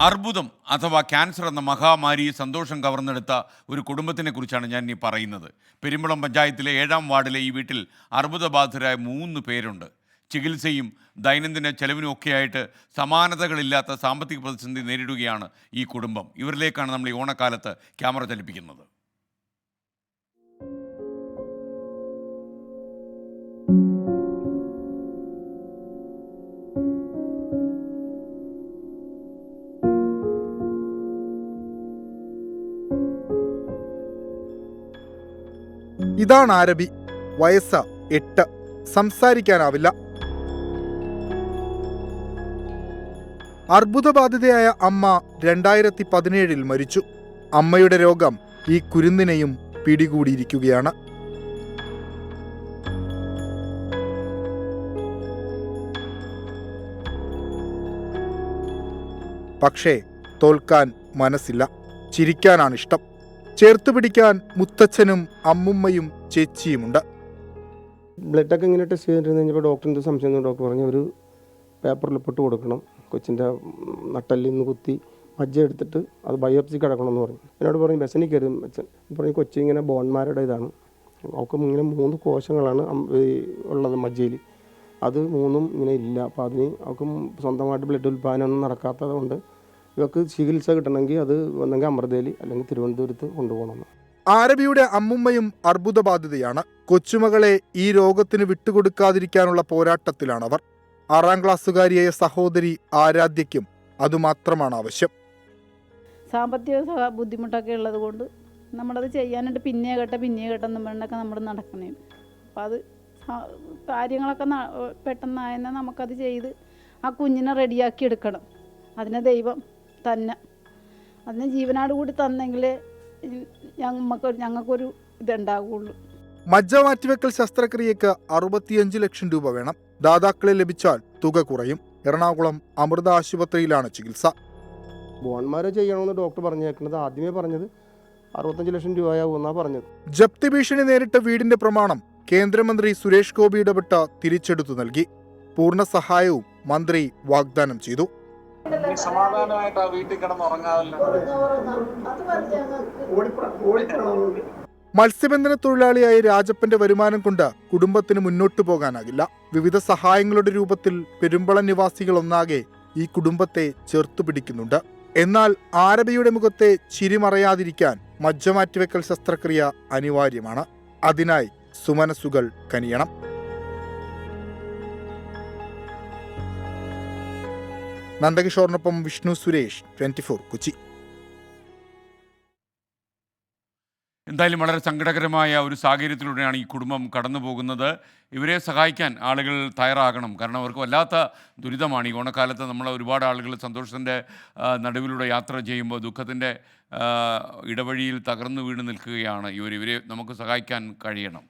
അർബുദം അഥവാ ക്യാൻസർ എന്ന മഹാമാരി സന്തോഷം കവർന്നെടുത്ത ഒരു കുടുംബത്തിനെ കുറിച്ചാണ് ഞാൻ ഈ പറയുന്നത്. പെരുമ്പളം പഞ്ചായത്തിലെ 7-ാം വാർഡിലെ ഈ വീട്ടിൽ അർബുദബാധിതരായ 3 പേരുണ്ട്. ചികിത്സയും ദൈനംദിന ചെലവിനും ഒക്കെയായിട്ട് സമാനതകളില്ലാത്ത സാമ്പത്തിക പ്രതിസന്ധി നേരിടുകയാണ് ഈ കുടുംബം. ഇവരിലേക്കാണ് നമ്മൾ ഈ ഓണക്കാലത്ത് ക്യാമറ ചലിപ്പിക്കുന്നത്. ഇതാണ് ആരബി. വയസ്സ് 8. സംസാരിക്കാനാവില്ല. അർബുദബാധിതയായ അമ്മ 2017 മരിച്ചു. അമ്മയുടെ രോഗം ഈ കുരുന്നിനെയും പിടികൂടിയിരിക്കുകയാണ്. പക്ഷേ തോൽക്കാൻ മനസ്സില്ല. ചിരിക്കാനാണിഷ്ടം. ചേർത്ത് പിടിക്കാൻ മുത്തച്ഛനും അമ്മുമ്മയും ചേച്ചിയുമുണ്ട്. ബ്ലഡൊക്കെ ഇങ്ങനെ ടെസ്റ്റ് ചെയ്തിട്ട് കഴിഞ്ഞപ്പോൾ ഡോക്ടറിൻ്റെ സംശയം ഡോക്ടർ പറഞ്ഞു ഒരു പേപ്പറിൽ പെട്ട് കൊടുക്കണം, കൊച്ചിൻ്റെ നട്ടലിൽ നിന്ന് കുത്തി മജ്ജ എടുത്തിട്ട് അത് ബയോപ്സി കിടക്കണമെന്ന് പറഞ്ഞു. എന്നോട് പറഞ്ഞു ബസ്സിന് കയറും അച്ഛൻ പറഞ്ഞു കൊച്ചി ഇങ്ങനെ ബോൺമാരുടെ ഇതാണ്, അവൾക്ക് ഇങ്ങനെ 3 കോശങ്ങളാണ് ഉള്ളത് മജ്ജയിൽ, അത് 3ഉം ഇങ്ങനെ ഇല്ല. അപ്പോൾ അതിന് അവൾക്ക് സ്വന്തമായിട്ട് ബ്ലഡ് ഉൽപ്പാദനമൊന്നും നടക്കാത്തത് കൊണ്ട് ഇവർക്ക് ചികിത്സ കിട്ടണമെങ്കിൽ അത് ഒന്നെങ്കിൽ അമൃതയിൽ അല്ലെങ്കിൽ തിരുവനന്തപുരത്ത് കൊണ്ടുപോകണം. ആരബിയുടെ അമ്മുമ്മയും അർബുദബാധിതയാണ്. കൊച്ചുമകളെ ഈ രോഗത്തിന് വിട്ടുകൊടുക്കാതിരിക്കാനുള്ള പോരാട്ടത്തിലാണവർ. 6-ാം ക്ലാസ്സുകാരിയായ സഹോദരി ആരാധ്യയ്ക്കും അതുമാത്രമാണ് ആവശ്യം. സാമ്പത്തിക ബുദ്ധിമുട്ടൊക്കെ ഉള്ളത് കൊണ്ട് നമ്മളത് ചെയ്യാനായിട്ട് പിന്നെ കേട്ടെന്ന് പറഞ്ഞൊക്കെ നമ്മൾ നടക്കണേ. അപ്പം അത് കാര്യങ്ങളൊക്കെ പെട്ടെന്നായെന്നാൽ നമുക്കത് ചെയ്ത് ആ കുഞ്ഞിനെ റെഡിയാക്കി എടുക്കണം. അതിനെ ദൈവം തന്നെ അതിനെ ജീവനാട് കൂടി തന്നെങ്കിലേ ഞങ്ങൾക്കൊരു ഇതുണ്ടാകുള്ളൂ. മജ്ജ മാറ്റിവെക്കൽ ശസ്ത്രക്രിയക്ക് 65 ലക്ഷം രൂപ വേണം. ദാതാക്കളെ ലഭിച്ചാൽ തുക കുറയും. എറണാകുളം അമൃത ആശുപത്രിയിലാണ് ചികിത്സ. ബോൺമാരെ ചെയ്യണമെന്ന് ഡോക്ടർ പറഞ്ഞേക്കുന്നത് ആദ്യമേ പറഞ്ഞത് 65 ലക്ഷം രൂപയാവുമെന്നാണ് പറഞ്ഞത്. ജപ്തി ഭീഷണി നേരിട്ട വീടിന്റെ പ്രമാണം കേന്ദ്രമന്ത്രി സുരേഷ് ഗോപി ഇടപെട്ട് തിരിച്ചെടുത്തു നൽകി. പൂർണ്ണ സഹായവും മന്ത്രി വാഗ്ദാനം ചെയ്തു. സമാധാനമായിട്ട് ആ വീട്ടിൽ കിടന്നുറങ്ങാമല്ലോ. മത്സ്യബന്ധന തൊഴിലാളിയായ രാജപ്പന്റെ വരുമാനം കൊണ്ട് കുടുംബത്തിന് മുന്നോട്ടു പോകാനാകില്ല. വിവിധ സഹായങ്ങളുടെ രൂപത്തിൽ പെരുമ്പളം നിവാസികൾ ഒന്നാകെ ഈ കുടുംബത്തെ ചേർത്തുപിടിക്കുന്നുണ്ട്. എന്നാൽ ആരബിയുടെ മുഖത്തെ ചിരി മറയാതിരിക്കാൻ മജ്ജ മാറ്റിവെക്കൽ ശസ്ത്രക്രിയ അനിവാര്യമാണ്. അതിനായി സുമനസുകൾ കനിയണം. നന്ദകിഷോറിനൊപ്പം വിഷ്ണു സുരേഷ്, 24 കൊച്ചി. എന്തായാലും വളരെ സങ്കടകരമായ ഒരു സാഹചര്യത്തിലൂടെയാണ് ഈ കുടുംബം കടന്നു പോകുന്നത്. ഇവരെ സഹായിക്കാൻ ആളുകൾ തയ്യാറാകണം. കാരണം അവർക്ക് വല്ലാത്ത ദുരിതമാണ്. ഈ ഓണക്കാലത്ത് നമ്മൾ ഒരുപാട് ആളുകൾ സന്തോഷത്തിൻ്റെ നടുവിലൂടെ യാത്ര ചെയ്യുമ്പോൾ ദുഃഖത്തിൻ്റെ ഇടവഴിയിൽ തകർന്നു വീണ് നിൽക്കുകയാണ്. ഇവരെ നമുക്ക് സഹായിക്കാൻ കഴിയണം.